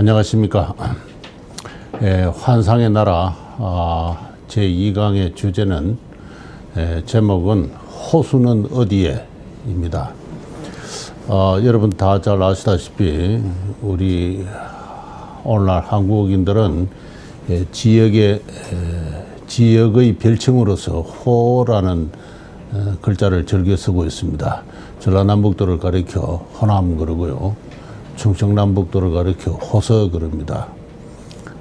안녕하십니까. 환상의 나라 제2강의 주제는 제목은 호수는 어디에? 입니다. 여러분 다 잘 아시다시피 우리 오늘날 한국인들은 지역의 별칭으로서 호라는 글자를 즐겨 쓰고 있습니다. 전라남북도를 가리켜 호남 그러고요. 충청남북도를 가리켜 호서 그럽니다.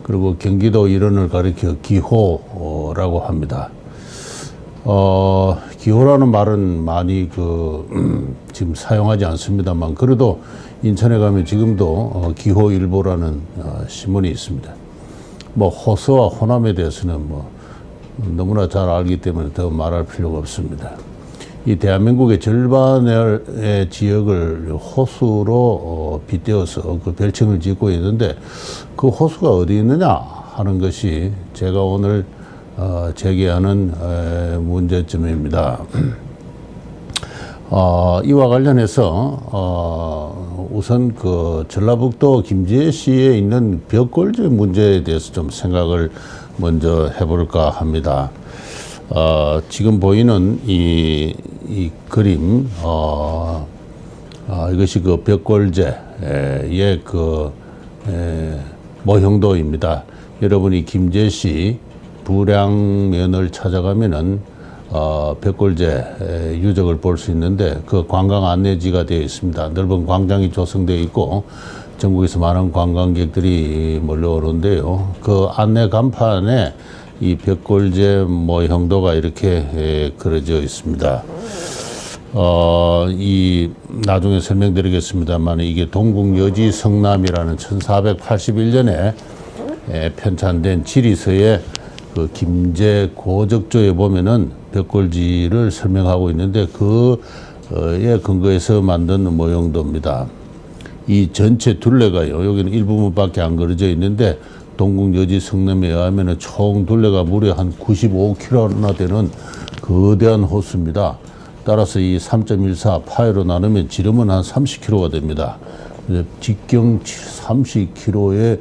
그리고 경기도 일원을 가리켜 기호라고 합니다. 기호라는 말은 많이 지금 사용하지 않습니다만, 그래도 인천에 가면 지금도 기호일보라는 신문이 있습니다. 호서와 호남에 대해서는 너무나 잘 알기 때문에 더 말할 필요가 없습니다. 이 대한민국의 절반의 지역을 호수로 빗대어서 그 별칭을 짓고 있는데, 그 호수가 어디 있느냐 하는 것이 제가 오늘 제기하는 문제점입니다. 이와 관련해서 우선 전라북도 김제시에 있는 벽골제 문제에 대해서 좀 생각을 먼저 해볼까 합니다. 지금 보이는 이 그림, 이것이 벽골제의 모형도입니다. 여러분이 김제시 부량면을 찾아가면은 벽골제 유적을 볼 수 있는데, 그 관광 안내지가 되어 있습니다. 넓은 광장이 조성되어 있고 전국에서 많은 관광객들이 몰려오는데요. 그 안내 간판에 이 벽골제 모형도가 이렇게 그려져 있습니다. 나중에 설명드리겠습니다만, 이게 동국여지 성남이라는 1481년에 편찬된 지리서의 김제 고적조에 보면은 벽골지를 설명하고 있는데, 그에 근거해서 만든 모형도입니다. 이 전체 둘레가요, 여기는 일부분밖에 안 그려져 있는데, 동국여지 성남에 의하면 총 둘레가 무려 한 95km나 되는 거대한 호수입니다. 따라서 이 3.14 파이로 나누면 지름은 한 30km가 됩니다. 직경 30km의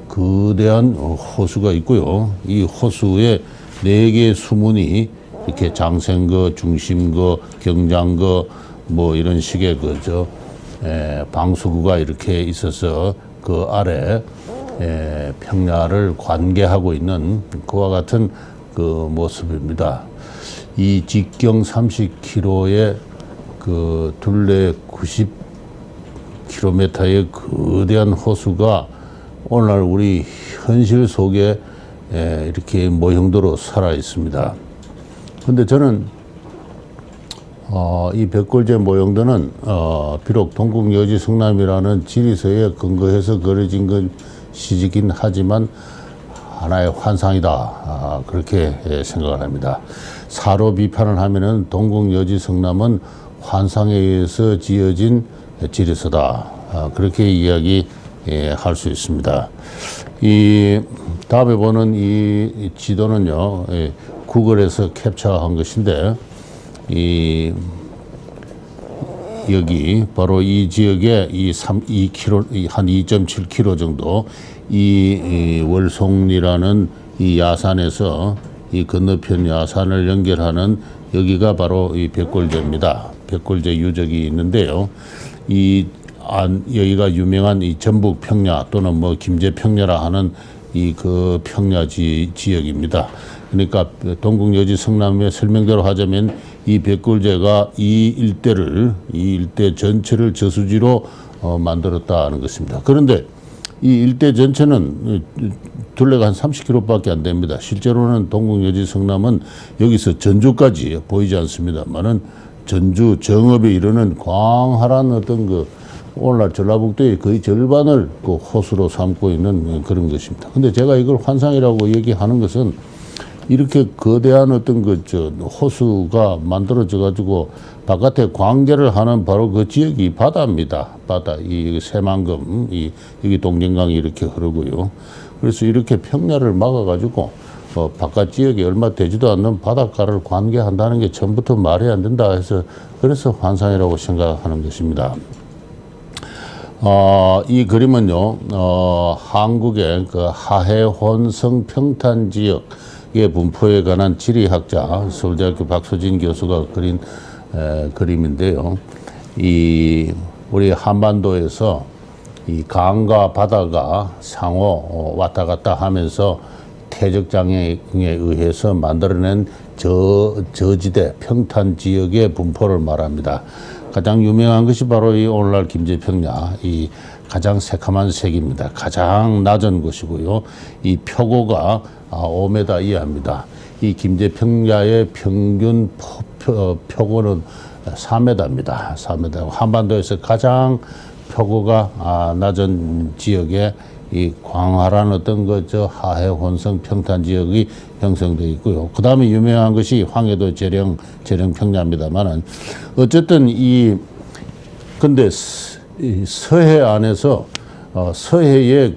거대한 호수가 있고요. 이 호수에 4개의 수문이 이렇게 장생거, 중심거, 경장거 이런 식의 방수구가 이렇게 있어서 그 아래 평야를 관계하고 있는 그와 같은 모습입니다. 이 직경 30km의 둘레 90km의 거대한 호수가 오늘날 우리 현실 속에 이렇게 모형도로 살아 있습니다. 근데 저는 이 벽골제 모형도는 비록 동국여지 성남이라는 지리서에 근거해서 그려진 것이긴 하지만 하나의 환상이다, 그렇게 생각을 합니다. 사로 비판을 하면은 동국여지 성남은 환상에 의해서 지어진 지리서다, 그렇게 이야기할 수 있습니다. 이 다음에 보는 이 지도는요, 구글에서 캡처한 것인데, 여기 바로 이 지역에 한 2.7km 정도 이 월송리라는 이 야산에서 이 건너편 야산을 연결하는 여기가 바로 이 벽골제입니다. 벽골제 유적이 있는데요. 여기가 유명한 이 전북 평야 또는 김제 평야라 하는 평야 지역입니다. 그러니까 동국여지 성남의 설명대로 하자면 이 벽골제가 이 일대 전체를 저수지로 만들었다는 것입니다. 그런데 이 일대 전체는 둘레가 한 30km밖에 안 됩니다. 실제로는 동국여지 성남은 여기서 전주까지 보이지 않습니다만은 전주 정읍에 이르는 광활한 어떤 오늘날 전라북도의 거의 절반을 호수로 삼고 있는 그런 것입니다. 근데 제가 이걸 환상이라고 얘기하는 것은, 이렇게 거대한 어떤 호수가 만들어져 가지고 바깥에 관계를 하는 바로 그 지역이 바다입니다. 바다. 이 새만금, 여기 동정강이 이렇게 흐르고요. 그래서 이렇게 평야를 막아 가지고 바깥 지역에 얼마 되지도 않는 바닷가를 관계한다는 게 처음부터 말이 안 된다 해서, 그래서 환상이라고 생각하는 것입니다. 이 그림은요, 한국의 그 하해 혼성 평탄 지역의 분포에 관한 지리학자 서울대학교 박소진 교수가 그린 그림인데요. 이 우리 한반도에서 이 강과 바다가 상호 왔다 갔다 하면서 퇴적장애에 의해서 만들어낸 저지대 평탄 지역의 분포를 말합니다. 가장 유명한 것이 바로 이 오늘날 김제평야, 이 가장 새카만 색입니다. 가장 낮은 곳이고요. 이 표고가 5m 이하입니다. 이 김제평야의 평균 표고는 4m입니다. 4m. 한반도에서 가장 표고가 낮은 지역에 이 광활한 어떤 하해 혼성 평탄 지역이 형성되어 있고요. 그 다음에 유명한 것이 황해도 재령 평야입니다만은 어쨌든 근데 서해 안에서 서해의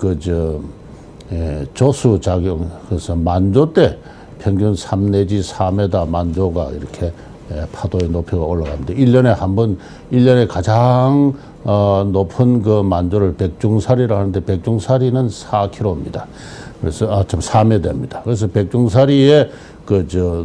조수 작용, 그래서 만조 때 평균 3 내지 4m 만조가 이렇게 파도의 높이가 올라갑니다. 1년에 가장 높은 그 만조를 백중사리라 하는데 백중사리는 4km입니다. 그래서 4m입니다. 그래서 백중사리의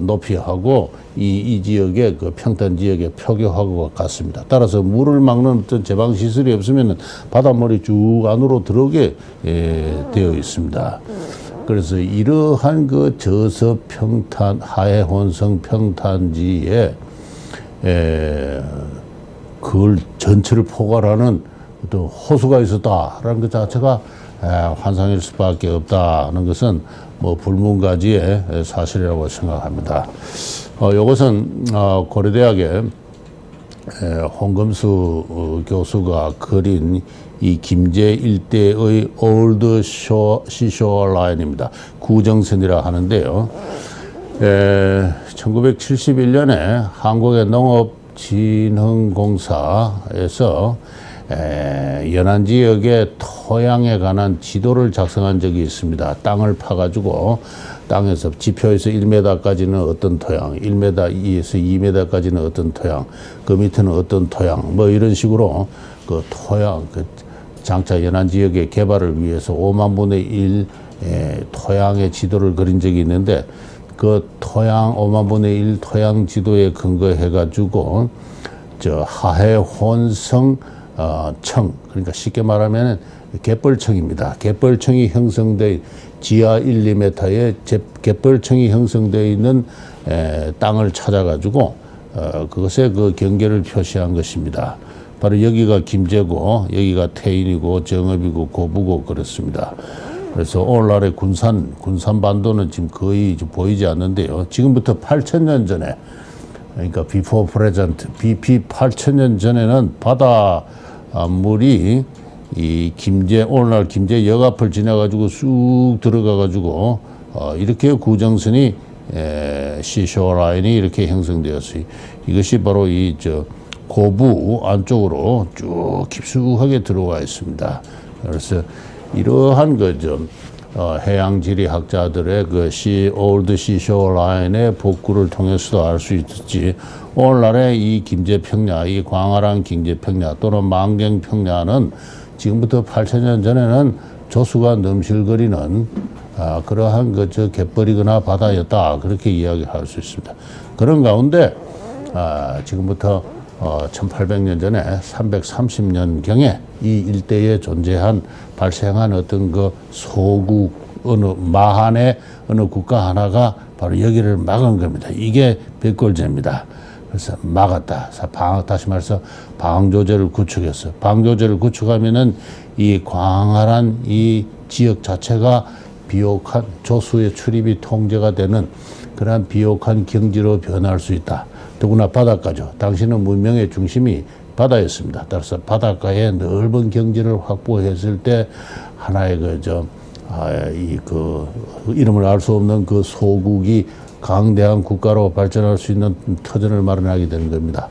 높이하고 이 지역의 그 평탄 지역의 표교하고 같습니다. 따라서 물을 막는 어떤 제방 시설이 없으면 바닷물이 쭉 안으로 들어오게 되어 있습니다. 그래서 이러한 그 저서 평탄 하해 혼성 평탄지에 그걸 전체를 포괄하는 어떤 호수가 있었다라는 것 자체가 환상일 수밖에 없다는 것은 뭐 불문가지의 사실이라고 생각합니다. 이것은 고려대학의 홍금수 교수가 그린 이 김제 일대의 올드 시쇼어 라인입니다. 구정선이라 하는데요. 1971년에 한국의 농업진흥공사에서 연안 지역의 토양에 관한 지도를 작성한 적이 있습니다. 땅을 파가지고 땅에서 지표에서 1m까지는 어떤 토양, 1m에서 2m까지는 어떤 토양, 그 밑에는 어떤 토양, 뭐 이런 식으로 그 토양, 장차 연안 지역의 개발을 위해서 5만 분의 1 토양의 지도를 그린 적이 있는데 그 토양 5만 분의 1 토양 지도에 근거해가지고 하해 혼성 청, 그러니까 쉽게 말하면 갯벌청입니다. 갯벌청이 형성돼 지하 1, 2m의 갯벌청이 형성되어 있는 땅을 찾아가지고 그것의 그 경계를 표시한 것입니다. 바로 여기가 김제고 여기가 태인이고 정읍이고 고부고 그렇습니다. 그래서 오늘날의 군산반도는 지금 거의 보이지 않는데요. 지금부터 8,000년 전에, 그러니까 before present, BP 8,000년 전에는 바닷물이 이 오늘날 김제 역 앞을 지나가지고 쑥 들어가가지고 이렇게 구정선이 시쇼어 라인이 이렇게 형성되었어요. 이것이 바로 고부 안쪽으로 쭉 깊숙하게 들어와 있습니다. 그래서 이러한 해양지리 학자들의 올드 시쇼어 라인의 복구를 통해서도 알 수 있듯이 오늘날의 이 김제평야, 이 광활한 김제평야 또는 만경평야는 지금부터 8,000년 전에는 조수가 넘실거리는 그러한 갯벌이거나 바다였다, 그렇게 이야기할 수 있습니다. 그런 가운데 지금부터 1800년 전에 330년경에 이 일대에 발생한 어떤 소국 마한의 어느 국가 하나가 바로 여기를 막은 겁니다. 이게 백골제입니다. 그래서 막았다. 다시 말해서 방조제를 구축했어. 방조제를 구축하면은 이 광활한 이 지역 자체가 비옥한 조수의 출입이 통제가 되는 그러한 비옥한 경지로 변할 수 있다. 더구나 바닷가죠. 당시는 문명의 중심이 바다였습니다. 따라서 바닷가에 넓은 경지를 확보했을 때 하나의 이름을 알 수 없는 그 소국이 강대한 국가로 발전할 수 있는 터전을 마련하게 되는 겁니다.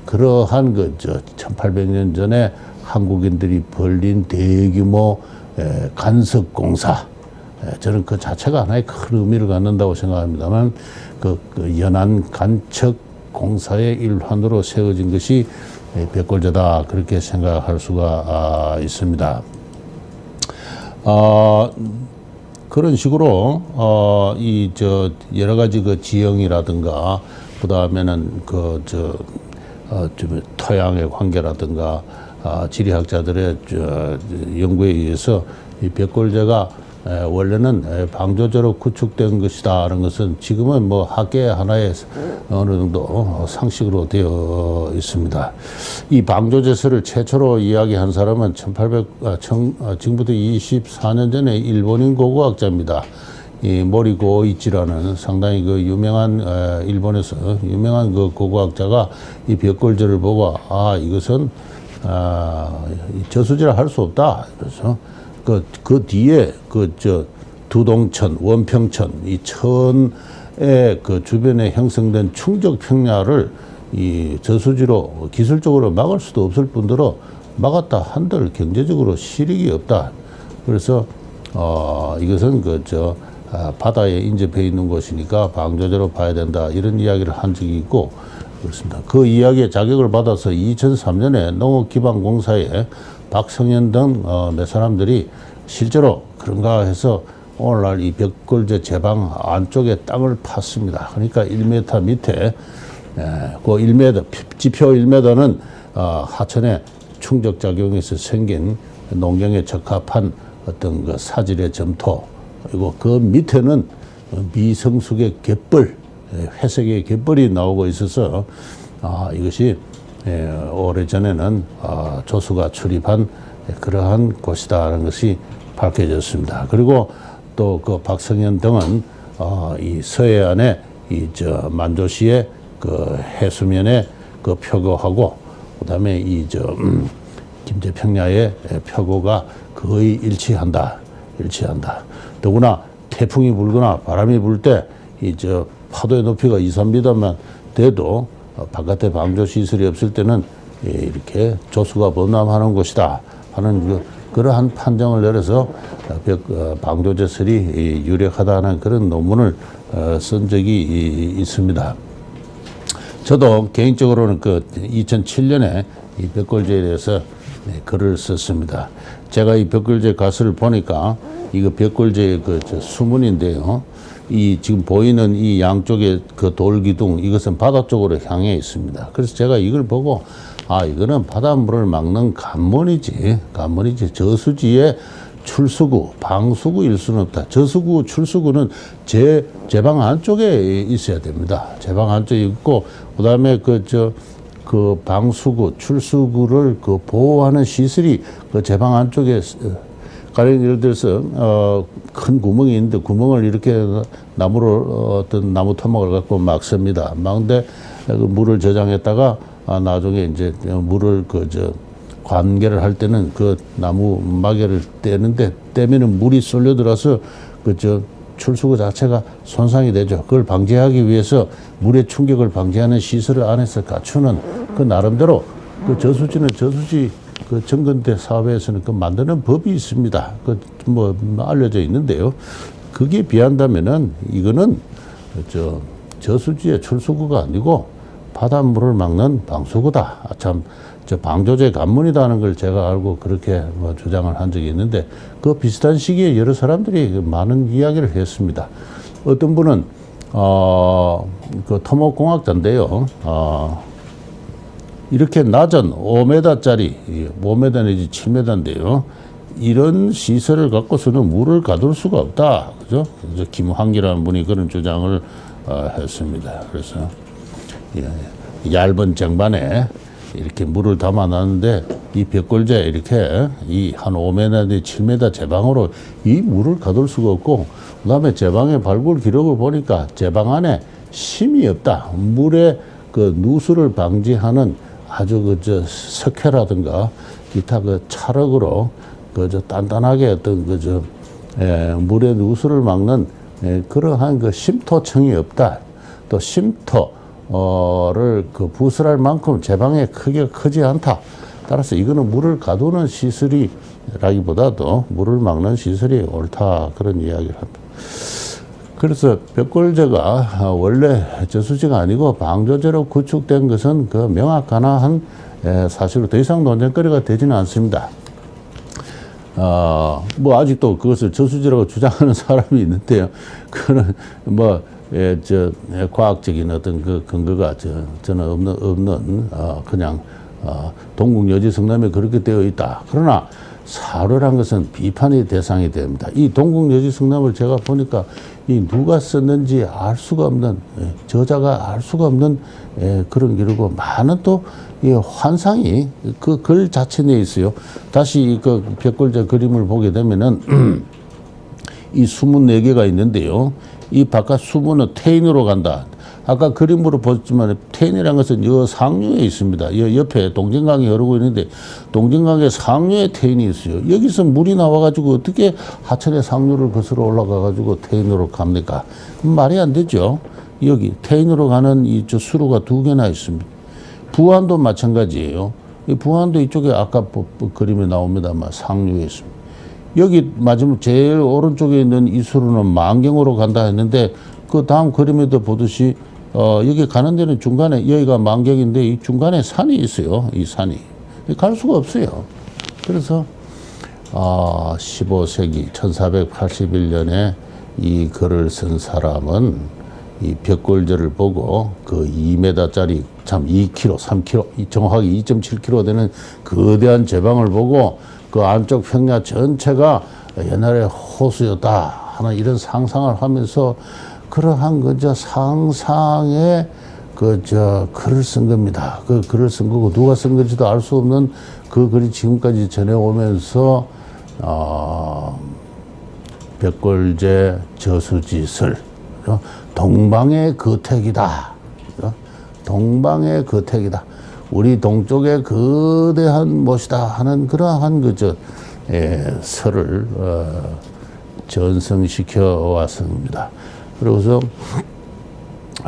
그러한 1800년 전에 한국인들이 벌린 대규모 간섭공사, 저는 그 자체가 하나의 큰 의미를 갖는다고 생각합니다만, 연안 간척 공사의 일환으로 세워진 것이 백골제다, 그렇게 생각할 수가 있습니다. 그런 식으로 여러 가지 그 지형이라든가 그 다음에는 토양의 관계라든가 지리학자들의 연구에 의해서 이 백골제가 원래는 방조제로 구축된 것이다 하는 것은 지금은 뭐 학계 하나의 어느 정도 상식으로 되어 있습니다. 이 방조제설을 최초로 이야기한 사람은 지금부터 24년 전에 일본인 고고학자입니다. 이 모리고 이치라는 상당히 그 유명한 일본에서 유명한 그 고고학자가 이 백골제를 보고 이것은 저수지라 할 수 없다. 그래서 그 뒤에 두동천, 원평천, 이 천의 그 주변에 형성된 충적 평야를 이 저수지로 기술적으로 막을 수도 없을 뿐더러 막았다 한들 경제적으로 실익이 없다. 그래서 이것은 바다에 인접해 있는 곳이니까 방조제로 봐야 된다, 이런 이야기를 한 적이 있고 그렇습니다. 그 이야기에 자격을 받아서 2003년에 농업기반공사에 박성현 등 몇 사람들이 실제로 그런가 해서 오늘날 이 백골제 제방 안쪽에 땅을 팠습니다. 그러니까 1m 밑에 그 1m, 지표 1m는 하천의 충적작용에서 생긴 농경에 적합한 어떤 그 사질의 점토, 그리고 그 밑에는 미성숙의 갯벌, 회색의 갯벌이 나오고 있어서 이것이 오래전에는 조수가 출입한 그러한 곳이다라는 것이 밝혀졌습니다. 그리고 또 그 박성현 등은 이 서해안의 만조시의 그 해수면에 그 표고하고 그다음에 김제평야의 표고가 거의 일치한다. 더구나 태풍이 불거나 바람이 불 때 파도의 높이가 2, 3m만 돼도 바깥에 방조 시설이 없을 때는 이렇게 조수가 범람하는 곳이다 하는 그러한 판정을 내려서 방조제설이 유력하다는 그런 논문을 쓴 적이 있습니다. 저도 개인적으로는 2007년에 이 백골제에 대해서 글을 썼습니다. 제가 이 백골제 가설을 보니까 이거 백골제의 수문인데요. 이 지금 보이는 이 양쪽의 그 돌기둥, 이것은 바다 쪽으로 향해 있습니다. 그래서 제가 이걸 보고 이거는 바닷물을 막는 관문이지. 저수지의 출수구, 방수구일 수는 없다. 저수구, 출수구는 제방 안쪽에 있어야 됩니다. 제방 안쪽에 있고, 그 다음에 그 방수구, 출수구를 보호하는 시설이 그 제방 안쪽에, 가령 예를 들어서, 큰 구멍이 있는데 구멍을 이렇게 어떤 나무 토막을 갖고 막습니다. 막는데 물을 저장했다가 나중에 이제 물을 관계를 할 때는 그 나무 마개를 떼면은 물이 쏠려 들어서 출수구 자체가 손상이 되죠. 그걸 방지하기 위해서 물의 충격을 방지하는 시설을 안에서 갖추는 그 나름대로 저수지는 저수지 정건대 사업에서는 만드는 법이 있습니다. 알려져 있는데요. 거기에 비한다면은 이거는 저수지의 출수구가 아니고 바닷물을 막는 방수구다. 방조제 관문이다는 걸 제가 알고 그렇게 주장을 한 적이 있는데 그 비슷한 시기에 여러 사람들이 많은 이야기를 했습니다. 어떤 분은 토목공학자인데요. 이렇게 낮은 5m짜리 5m 내지 7m인데요. 이런 시설을 갖고서는 물을 가둘 수가 없다. 그죠? 김황기라는 분이 그런 주장을 했습니다. 그래서 얇은 쟁반에 이렇게 물을 담아놨는데 이 백골제 이렇게 이 한 5m 내지 7m 제방으로 이 물을 가둘 수가 없고, 그 다음에 제방의 발굴 기록을 보니까 제방 안에 심이 없다. 물의 누수를 방지하는 아주 석회라든가 기타 찰흙으로 단단하게 어떤 물의 누수를 막는 그러한 심토층이 없다. 또 심토를 부설할 만큼 제방의 크기가 크지 않다. 따라서 이거는 물을 가두는 시설이라기보다도 물을 막는 시설이 옳다. 그런 이야기를 합니다. 그래서 벽골제가 원래 저수지가 아니고 방조제로 구축된 것은 그 명확한 사실로 더 이상 논쟁거리가 되지는 않습니다. 뭐 아직도 그것을 저수지라고 주장하는 사람이 있는데요. 그는 뭐 과학적인 어떤 그 근거가 저는 없는 그냥 동국여지 성남에 그렇게 되어 있다. 그러나 사료란 것은 비판의 대상이 됩니다. 이 동국여지 성남을 제가 보니까 이 누가 썼는지 알 수가 없는, 저자가 알 수가 없는 그런 기록이고, 많은 또 이 환상이 그 글 자체 내에 있어요. 다시 그 벽골제 그림을 보게 되면은 이 수문 4개가 있는데요. 이 바깥 수문은 태인으로 간다. 아까 그림으로 보셨지만 태인이라는 것은 여 상류에 있습니다. 여 옆에 동진강이 흐르고 있는데 동진강의 상류에 태인이 있어요. 여기서 물이 나와가지고 어떻게 하천의 상류를 거슬러 올라가가지고 태인으로 갑니까? 말이 안 되죠. 여기 태인으로 가는 이 수로가 2개나 있습니다. 부안도 마찬가지예요. 이 부안도 이쪽에 아까 그림에 나옵니다만 상류에 있습니다. 여기 마지막 제일 오른쪽에 있는 이 수로는 만경으로 간다 했는데 그 다음 그림에도 보듯이 여기 가는 데는 중간에 여기가 만경인데 이 중간에 산이 있어요. 이 산이 갈 수가 없어요. 그래서 15세기 1481년에 이 글을 쓴 사람은 이 벽골제를 보고 그 2m짜리 참 2km, 3km, 정확하게 2.7km 되는 거대한 제방을 보고 그 안쪽 평야 전체가 옛날에 호수였다 하는 이런 상상을 하면서 그러한 그저 상상에 글을 쓴 겁니다. 그 글을 쓴 거고 누가 쓴 건지도 알 수 없는 그 글이 지금까지 전해오면서 벽골제 저수지설 동방의 거택이다. 동방의 거택이다. 우리 동쪽의 거대한 못이다 하는 그러한 설을 전승시켜 왔습니다. 그래서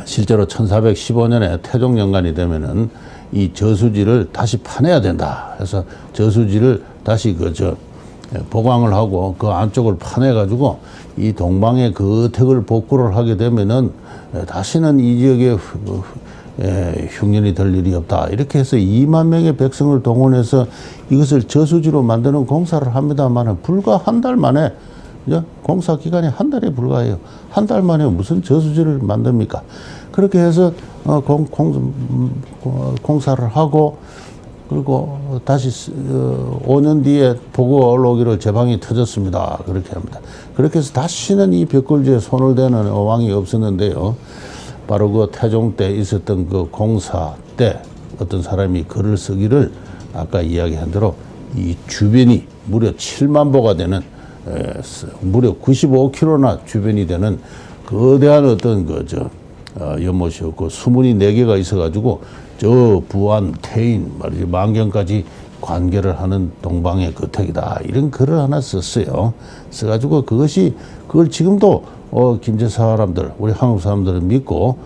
실제로 1415년에 태종연간이 되면은 이 저수지를 다시 파내야 된다. 그래서 저수지를 다시 보강을 하고 그 안쪽을 파내가지고 이 동방의 거택을 복구를 하게 되면은 다시는 이 지역에 흉년이 될 일이 없다. 이렇게 해서 2만 명의 백성을 동원해서 이것을 저수지로 만드는 공사를 합니다만 불과 한 달 만에 공사 기간이 한 달에 불과해요. 한 달 만에 무슨 저수지를 만듭니까? 그렇게 해서 공사를 하고 그리고 다시 5년 뒤에 보고가 올라오기를 제방이 터졌습니다. 그렇게 합니다. 그렇게 해서 다시는 이 벽골제에 손을 대는 어왕이 없었는데요. 바로 그 태종 때 있었던 그 공사 때 어떤 사람이 글을 쓰기를 아까 이야기한 대로 이 주변이 무려 7만 보가 되는 무려 95km나 주변이 되는 거대한 어떤 연못이었고 수문이 4개가 있어가지고 저 부안, 태인, 말이지 만경까지 관계를 하는 동방의 거택이다. 이런 글을 하나 썼어요. 써가지고 그걸 지금도 김제 사람들, 우리 한국 사람들은 믿고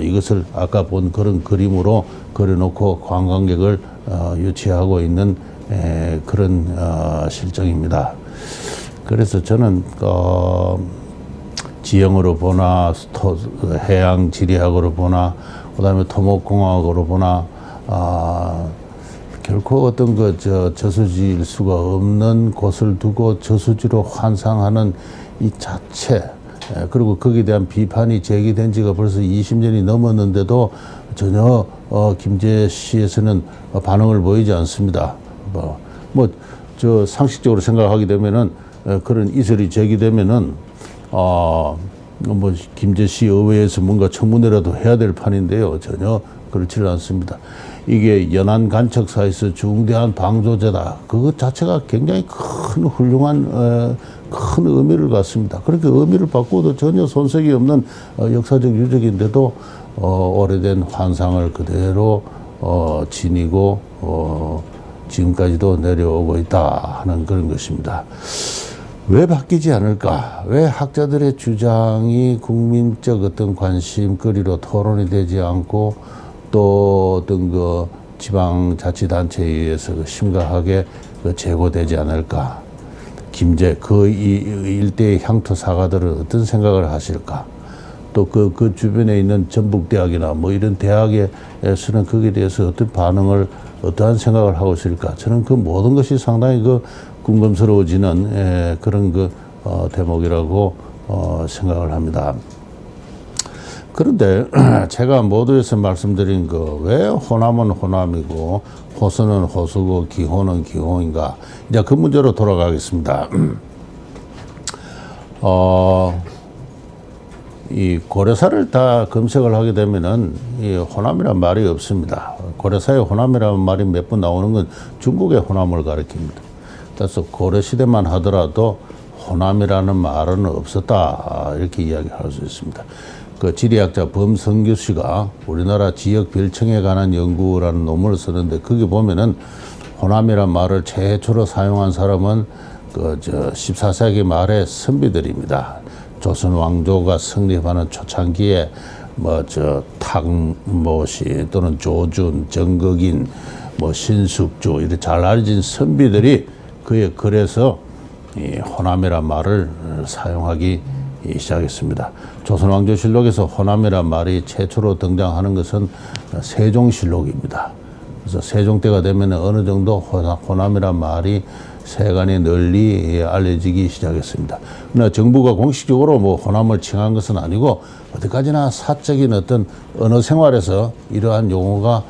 이것을 아까 본 그런 그림으로 그려놓고 관광객을 유치하고 있는 그런 실정입니다. 그래서 저는 지형으로 보나 해양 지리학으로 보나 그다음에 토목공학으로 보나 결코 어떤 저수지일 수가 없는 곳을 두고 저수지로 환상하는 이 자체 그리고 거기에 대한 비판이 제기된 지가 벌써 20년이 넘었는데도 전혀 김제시에서는 반응을 보이지 않습니다. 상식적으로 생각하게 되면은 그런 이설이 제기되면은 김제시 의회에서 뭔가 청문회라도 해야 될 판인데요. 전혀 그렇지는 않습니다. 이게 연안 간척사에서 중대한 방조제다. 그것 자체가 굉장히 큰 훌륭한 큰 의미를 갖습니다. 그렇게 의미를 바꾸어도 전혀 손색이 없는 역사적 유적인데도 오래된 환상을 그대로 지니고 지금까지도 내려오고 있다 하는 그런 것입니다. 왜 바뀌지 않을까? 왜 학자들의 주장이 국민적 어떤 관심거리로 토론이 되지 않고 또 어떤 지방자치단체에 의해서 심각하게 제고되지 않을까? 김제 그 일대의 향토 사가들은 어떤 생각을 하실까? 또 그 주변에 있는 전북대학이나 뭐 이런 대학에서는 거기에 대해서 어떤 반응을, 어떠한 생각을 하고 있을까? 저는 그 모든 것이 상당히 궁금스러워지는 그런 대목이라고 생각을 합니다. 그런데 제가 모두에서 말씀드린 왜 호남은 호남이고 호수는 호수고 기호는 기호인가, 이제 그 문제로 돌아가겠습니다. 이 고려사를 다 검색을 하게 되면은 이 호남이란 말이 없습니다. 고려사의 호남이라는 말이 몇 번 나오는 건 중국의 호남을 가리킵니다. 그래서 고려시대만 하더라도 호남이라는 말은 없었다, 이렇게 이야기할 수 있습니다. 그 지리학자 범성규 씨가 우리나라 지역 별칭에 관한 연구라는 논문을 쓰는데, 거기 보면은 호남이란 말을 최초로 사용한 사람은 14세기 말의 선비들입니다. 조선 왕조가 성립하는 초창기에 탁모시 또는 조준, 정극인, 신숙주 이렇게 잘 알려진 선비들이 그의 글에서 이 호남이란 말을 사용하기 시작했습니다. 조선왕조실록에서 호남이란 말이 최초로 등장하는 것은 세종실록입니다. 그래서 세종 때가 되면 어느 정도 호남이란 말이 세간에 널리 알려지기 시작했습니다. 그러나 정부가 공식적으로 호남을 칭한 것은 아니고, 어디까지나 사적인 어떤 언어 생활에서 이러한 용어가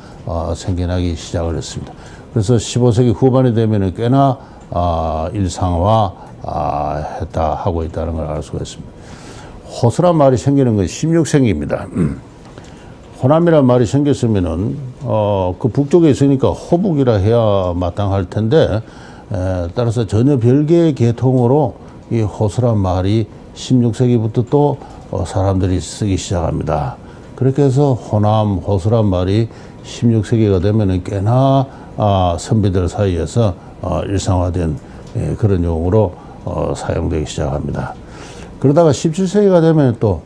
생겨나기 시작을 했습니다. 그래서 15세기 후반이 되면 꽤나 일상화 했다 하고 있다는 걸 알 수가 있습니다. 호수란 말이 생기는 건 16세기입니다. 호남이란 말이 생겼으면은 그 북쪽에 있으니까 호북이라 해야 마땅할 텐데, 따라서 전혀 별개의 계통으로 이 호수란 말이 16세기부터 또 사람들이 쓰기 시작합니다. 그렇게 해서 호남, 호수란 말이 16세기가 되면은 꽤나 선비들 사이에서 일상화된 그런 용어로 사용되기 시작합니다. 그러다가 17세기가 되면 또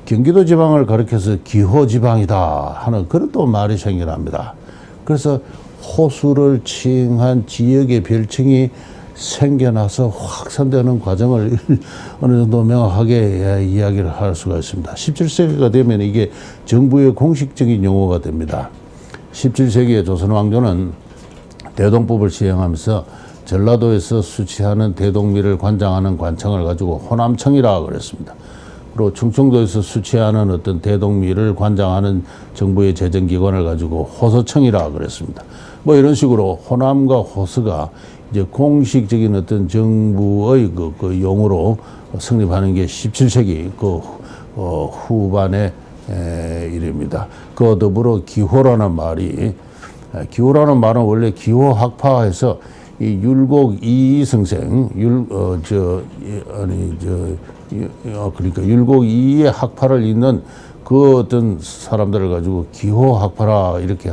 경기도 지방을 가리켜서 기호 지방이다 하는 그런 또 말이 생겨납니다. 그래서 호수를 칭한 지역의 별칭이 생겨나서 확산되는 과정을 어느 정도 명확하게 이야기를 할 수가 있습니다. 17세기가 되면 이게 정부의 공식적인 용어가 됩니다. 17세기에 조선 왕조는 대동법을 시행하면서 전라도에서 수치하는 대동미를 관장하는 관청을 가지고 호남청이라고 그랬습니다. 그리고 충청도에서 수치하는 어떤 대동미를 관장하는 정부의 재정기관을 가지고 호서청이라고 그랬습니다. 이런 식으로 호남과 호서가 이제 공식적인 어떤 정부의 그 용어로 성립하는 게 17세기 후반의 일입니다. 그 더불어 기호라는 말이, 기호라는 말은 원래 기호학파에서 이 율곡 이성생, 그러니까 율곡 이의 학파를 잇는 그 어떤 사람들을 가지고 기호학파라 이렇게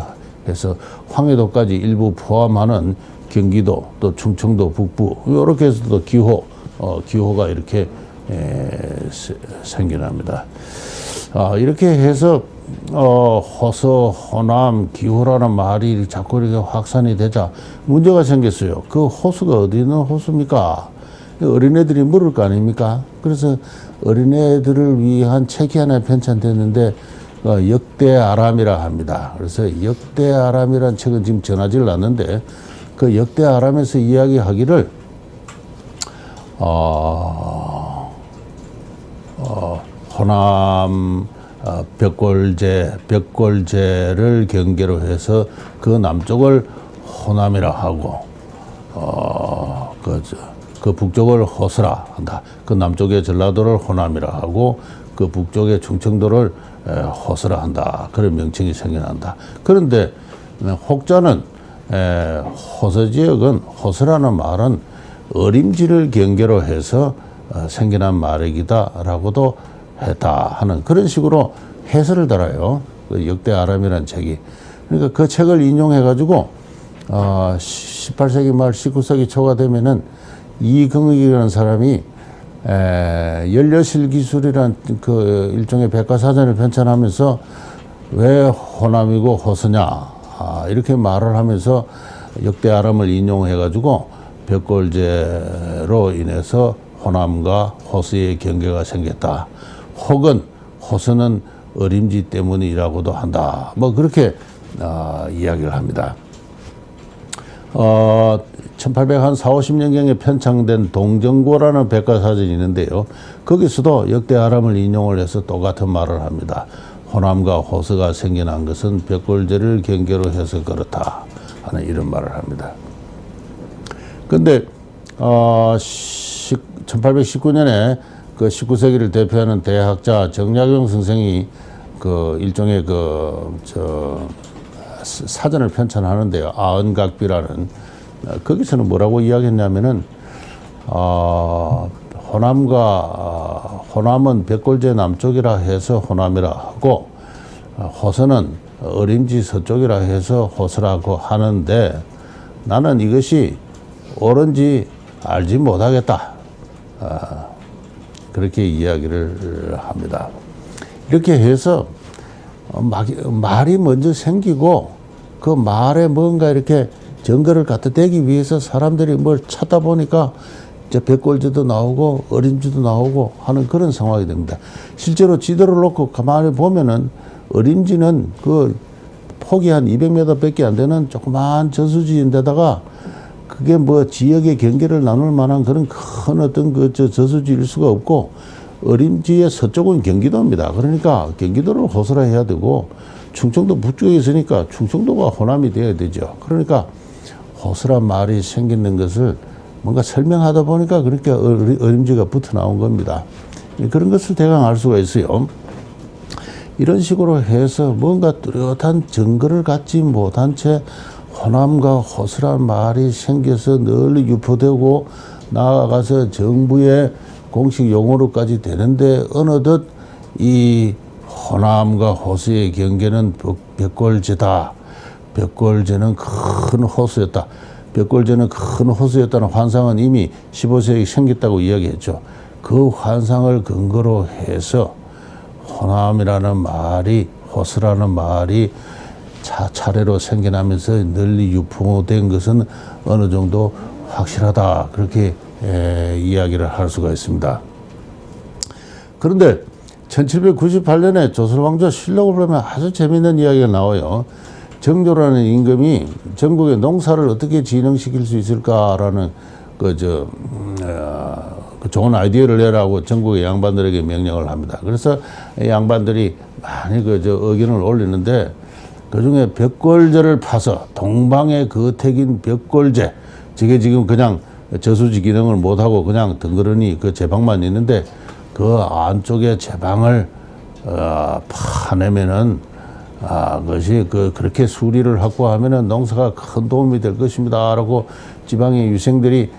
해서 황해도까지 일부 포함하는 경기도 또 충청도 북부 이렇게 해서 또 기호가 이렇게 생겨납니다. 이렇게 해서 호서, 호남, 기호라는 말이 자꾸 이렇게 확산이 되자 문제가 생겼어요. 그 호수가 어디 있는 호수입니까? 어린애들이 물을 거 아닙니까? 그래서 어린애들을 위한 책이 하나 편찬됐는데 역대아람이라 합니다. 그래서 역대아람이라는 책은 지금 전하지를 않는데, 그 역대아람에서 이야기하기를 호남 벽골제를 경계로 해서 그 남쪽을 호남이라 하고 그 북쪽을 호서라 한다. 그 남쪽의 전라도를 호남이라 하고 그 북쪽의 충청도를 호서라 한다. 그런 명칭이 생겨난다. 그런데 혹자는 호서 지역은, 호서라는 말은 어림지를 경계로 해서 생겨난 말이기다라고도 했다 하는 그런 식으로 해설을 달아요. 그 역대아람이라는 책이. 그러니까 그 책을 인용해가지고 18세기 말 19세기 초가 되면은 이경익이라는 사람이 연려실 기술이란 그 일종의 백과사전을 편찬하면서 왜 호남이고 호서냐 이렇게 말을 하면서 역대아람을 인용해가지고 벽골제로 인해서 호남과 호수의 경계가 생겼다. 혹은 호수는 어림지 때문이라고도 한다. 뭐 그렇게 이야기를 합니다. 1840~50년경에 편창된 동정고라는 백과사전이 있는데요. 거기서도 역대 아람을 인용을 해서 똑같은 말을 합니다. 호남과 호수가 생겨난 것은 벽골제를 경계로 해서 그렇다 하는 이런 말을 합니다. 근데 1819년에 그 19세기를 대표하는 대학자 정약용 선생이 그 일종의 사전을 편찬하는데요. 아은각비라는 거기서는 뭐라고 이야기했냐면은 호남은 벽골제 남쪽이라 해서 호남이라 하고 호서는 어림지 서쪽이라 해서 호서라고 하는데 나는 이것이 옳은지 알지 못하겠다. 그렇게 이야기를 합니다. 이렇게 해서 말이 먼저 생기고 그 말에 뭔가 이렇게 증거를 갖다 대기 위해서 사람들이 뭘 찾다 보니까 이제 벽골제도 나오고 어림지도 나오고 하는 그런 상황이 됩니다. 실제로 지도를 놓고 가만히 보면은 어림지는 그 폭이 한 200m 밖에 안 되는 조그마한 저수지인데다가 그게 뭐 지역의 경계를 나눌 만한 그런 큰 어떤 저수지일 수가 없고 어림지의 서쪽은 경기도입니다. 그러니까 경기도를 호소라 해야 되고 충청도 북쪽에 있으니까 충청도가 호남이 되어야 되죠. 그러니까 호소란 말이 생기는 것을 뭔가 설명하다 보니까 그렇게 어림지가 붙어 나온 겁니다. 그런 것을 대강 알 수가 있어요. 이런 식으로 해서 뭔가 뚜렷한 증거를 갖지 못한 채 호남과 호수란 말이 생겨서 널리 유포되고 나아가서 정부의 공식 용어로까지 되는데 어느덧 이 호남과 호수의 경계는 벽골제다. 벽골제는 큰 호수였다. 벽골제는 큰 호수였다는 환상은 이미 15세기에 생겼다고 이야기했죠. 그 환상을 근거로 해서 호남이라는 말이 호수라는 말이 차례로 생겨나면서 널리 유포된 것은 어느 정도 확실하다. 그렇게 이야기를 할 수가 있습니다. 그런데 1798년에 조선왕조 실록을 보면 아주 재미있는 이야기가 나와요. 정조라는 임금이 전국의 농사를 어떻게 진흥시킬 수 있을까라는 그 좋은 아이디어를 내라고 전국의 양반들에게 명령을 합니다. 그래서 양반들이 많이 의견을 올리는데 그중에 벽골제를 파서 동방의 거택인 벽골제, 저게 지금 그냥 저수지 기능을 못하고 그냥 덩그러니 그 제방만 있는데 그 안쪽에 제방을 파내면은 그것이 그렇게 수리를 확보하면은 농사가 큰 도움이 될 것입니다라고 지방의 유생들이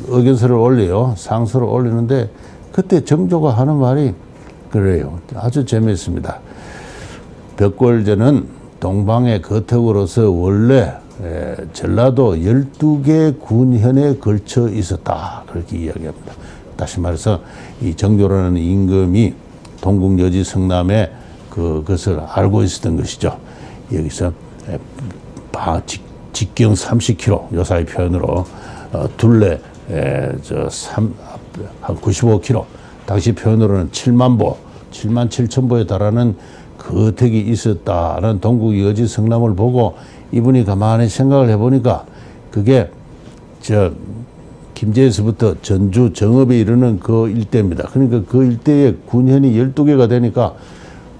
의견서를 올려요. 상서를 올리는데 그때 정조가 하는 말이 그래요. 아주 재미있습니다. 벽골제는 동방의 거택으로서 원래 전라도 12개 군현에 걸쳐 있었다. 그렇게 이야기합니다. 다시 말해서 이 정조라는 임금이 동국여지 성남에 그것을 알고 있었던 것이죠. 여기서 직경 30km 요사이 표현으로 둘레 한 95km 당시 표현으로는 7만 보, 7만 7천 보에 달하는 거택이 있었다는 동국여지 성남을 보고 이분이 가만히 생각을 해보니까 그게 김제에서부터 전주, 정읍에 이르는 그 일대입니다. 그러니까 그 일대에 군현이 12개가 되니까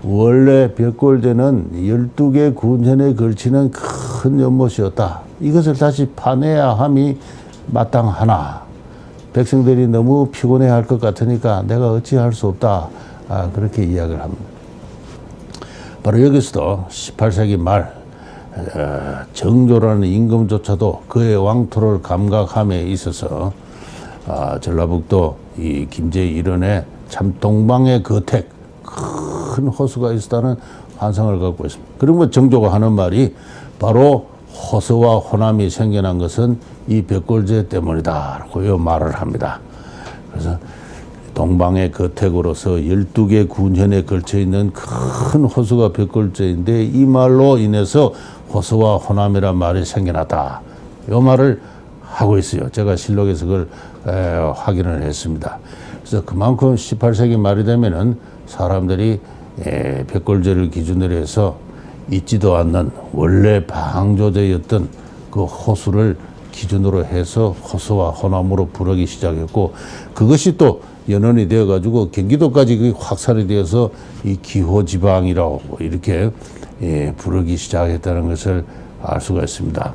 원래 벽골제는 12개 군현에 걸치는 큰 연못이었다. 이것을 다시 파내야 함이 마땅하나 백성들이 너무 피곤해할 것 같으니까 내가 어찌할 수 없다. 그렇게 이야기를 합니다. 바로 여기서도 18세기 말 정조라는 임금조차도 그의 왕토를 감각함에 있어서 전라북도 이 김제 일원에 참 동방의 거택 큰 호수가 있었다는 환상을 갖고 있습니다. 그러면 정조가 하는 말이 바로 호수와 호남이 생겨난 것은 이 벽골제 때문이다라고 이 말을 합니다. 그래서 동방의 거택으로서 12개 군현에 걸쳐 있는 큰 호수가 벽골제인데 이 말로 인해서 호수와 호남이란 말이 생겨났다. 이 말을 하고 있어요. 제가 실록에서 그걸 확인을 했습니다. 그래서 그만큼 18세기 말이 되면은 사람들이 백골제를 기준으로 해서 있지도 않는 원래 방조제였던 그 호수를 기준으로 해서 호수와 호남으로 부르기 시작했고, 그것이 또 연원이 되어 가지고 경기도까지 확산이 되어서 이 기호지방이라고 이렇게 부르기 시작했다는 것을 알 수가 있습니다.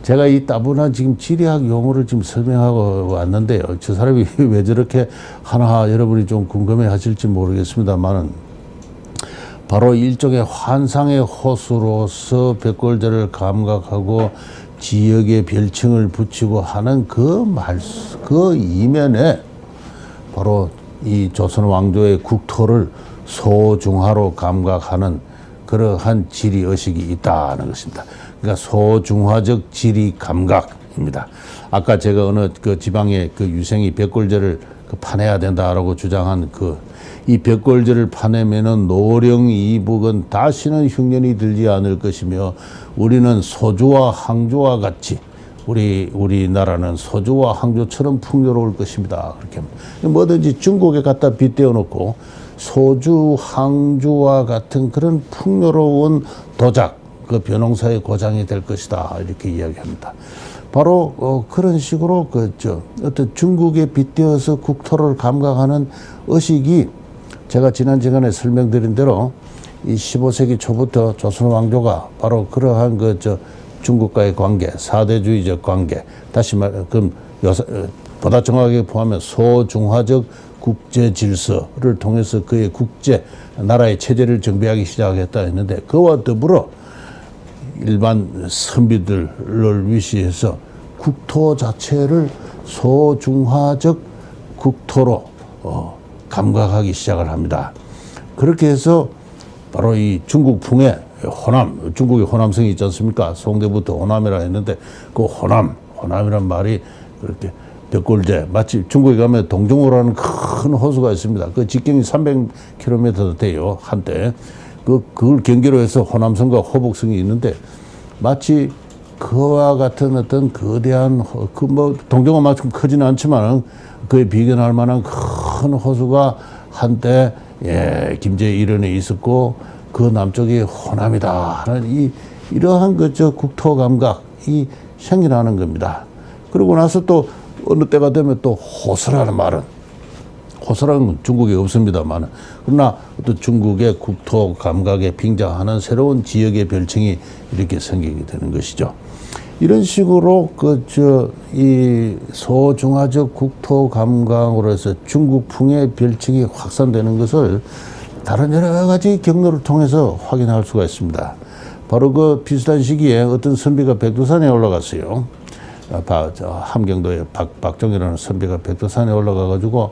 제가 이 따분한 지금 지리학 용어를 지금 설명하고 왔는데요. 저 사람이 왜 저렇게 하나 여러분이 좀 궁금해 하실지 모르겠습니다만은, 바로 일종의 환상의 호수로서 백골제를 감각하고 지역의 별칭을 붙이고 하는 그 이면에 바로 이 조선 왕조의 국토를 소중하로 감각하는 그러한 지리 의식이 있다는 것입니다. 그러니까 소중화적 지리 감각입니다. 아까 제가 어느 그 지방의 그 유생이 백골제를 파내야 된다라고 주장한 이 백골제를 파내면은 노령 이북은 다시는 흉년이 들지 않을 것이며, 우리는 소주와 항주와 같이 우리나라는 소주와 항주처럼 풍요로울 것입니다. 그렇게 뭐든지 중국에 갖다 빗대어 놓고 소주, 항주와 같은 그런 풍요로운 도작, 그 벼농사의 고장이 될 것이다, 이렇게 이야기합니다. 바로 그런 식으로 어떤 중국에 빗대어서 국토를 감각하는 의식이, 제가 지난 시간에 설명드린 대로 이 15세기 초부터 조선 왕조가 바로 그러한 중국과의 관계, 사대주의적 관계, 다시 그럼 보다 정확하게 포함하면 소중화적 국제 질서를 통해서 그의 국제 나라의 체제를 정비하기 시작했다 했는데, 그와 더불어 일반 선비들을 위시해서 국토 자체를 소중화적 국토로 감각하기 시작을 합니다. 그렇게 해서 바로 이 중국풍의 호남, 중국의 호남성이 있지 않습니까? 송대부터 호남이라 했는데, 그 호남이란 말이 그렇게 백골제, 마치 중국에 가면 동정호라는 큰 호수가 있습니다. 그 직경이 300km 돼요, 한때. 그걸 경계로 해서 호남성과 호북성이 있는데, 마치 그와 같은 어떤 거대한, 동정호만큼 크지는 않지만 그에 비견할 만한 큰 호수가 한때 김제 일원에 있었고, 그 남쪽이 호남이다 하는 이러한 국토 감각이 생겨나는 겁니다. 그러고 나서 또 어느 때가 되면 또 호수라는 중국에 없습니다만, 그러나 또 중국의 국토 감각에 빙자하는 새로운 지역의 별칭이 이렇게 생기게 되는 것이죠. 이런 식으로 이 소중화적 국토 감각으로 해서 중국풍의 별칭이 확산되는 것을 다른 여러 가지 경로를 통해서 확인할 수가 있습니다. 바로 그 비슷한 시기에 어떤 선비가 백두산에 올라갔어요. 함경도에 박종이라는 선비가 백두산에 올라가가지고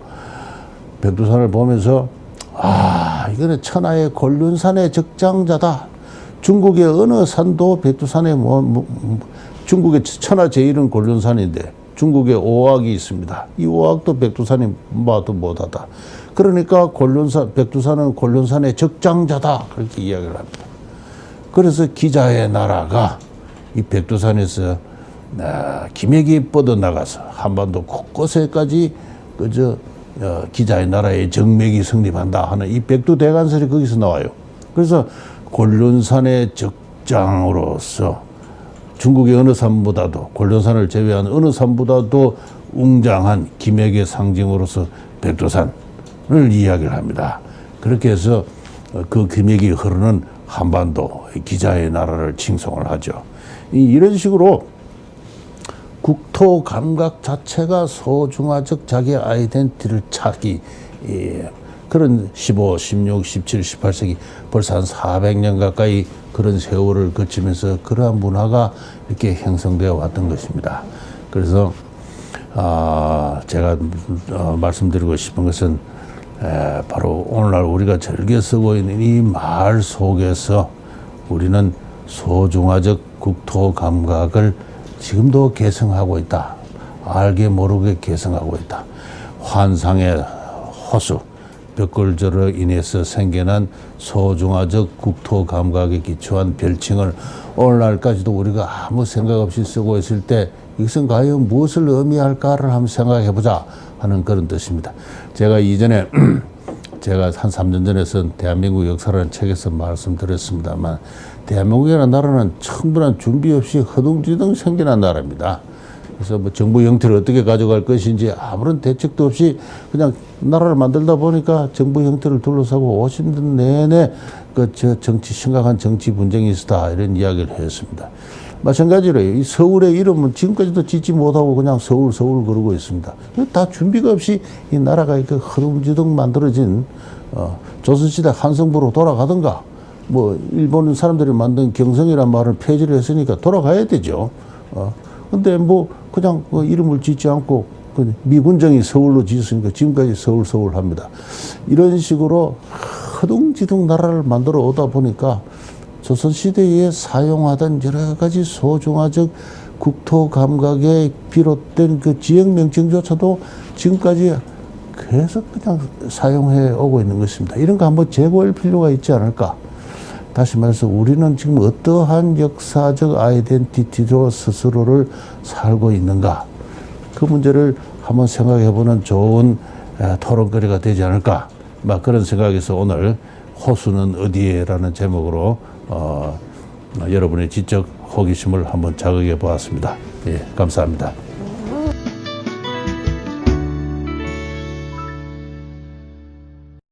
백두산을 보면서, 이거는 천하의 곤륜산의 적장자다. 중국의 어느 산도 백두산에 중국의 천하 제일은 곤륜산인데 중국에 오악이 있습니다. 이 오악도 백두산이 봐도 못하다. 그러니까 백두산은 곤륜산의 적장자다, 그렇게 이야기를 합니다. 그래서 기자의 나라가 이 백두산에서 기맥이 뻗어나가서 한반도 곳곳에까지 기자의 나라의 정맥이 성립한다 하는 이 백두대간설이 거기서 나와요. 그래서 곤륜산의 적장으로서 중국의 어느 산보다도, 곤륜산을 제외한 어느 산보다도 웅장한 기맥의 상징으로서 백두산을 이야기를 합니다. 그렇게 해서 그 기맥이 흐르는 한반도, 기자의 나라를 칭송을 하죠. 이런 식으로 국토 감각 자체가 소중화적 자기 아이덴티티를 찾기, 그런 15, 16, 17, 18세기 벌써 한 400년 가까이 그런 세월을 거치면서 그러한 문화가 이렇게 형성되어 왔던 것입니다. 그래서 제가 말씀드리고 싶은 것은 바로 오늘날 우리가 즐겨 쓰고 있는 이 말 속에서 우리는 소중화적 국토 감각을 지금도 계승하고 있다. 알게 모르게 계승하고 있다. 환상의 호수, 백골제로 인해서 생겨난 소중화적 국토 감각에 기초한 별칭을 오늘날까지도 우리가 아무 생각 없이 쓰고 있을 때 이것은 과연 무엇을 의미할까를 한번 생각해보자 하는 그런 뜻입니다. 제가 이전에 제가 한 3년 전에 쓴 대한민국 역사라는 책에서 말씀드렸습니다만, 대한민국이라는 나라는 충분한 준비 없이 허둥지둥 생겨난 나라입니다. 그래서 뭐 정부 형태를 어떻게 가져갈 것인지 아무런 대책도 없이 그냥 나라를 만들다 보니까 정부 형태를 둘러싸고 50년 내내 심각한 정치 분쟁이 있었다, 이런 이야기를 했습니다. 마찬가지로 이 서울의 이름은 지금까지도 짓지 못하고 그냥 서울 그러고 있습니다. 다 준비가 없이 이 나라가 이렇게 허둥지둥 만들어진, 조선시대 한성부로 돌아가든가, 뭐 일본 사람들이 만든 경성이라는 말을 폐지를 했으니까 돌아가야 되죠. 근데 뭐 그냥 이름을 짓지 않고 미군정이 서울로 지었으니까 지금까지 서울 합니다. 이런 식으로 허둥지둥 나라를 만들어 오다 보니까 조선시대에 사용하던 여러 가지 소중화적 국토 감각에 비롯된 그 지역 명칭조차도 지금까지 계속 그냥 사용해 오고 있는 것입니다. 이런 거 한번 재고할 필요가 있지 않을까. 다시 말해서 우리는 지금 어떠한 역사적 아이덴티티로 스스로를 살고 있는가. 그 문제를 한번 생각해보는 좋은 토론거리가 되지 않을까. 막 그런 생각에서 오늘 호수는 어디에라는 제목으로 여러분의 지적 호기심을 한번 자극해 보았습니다. 예, 감사합니다.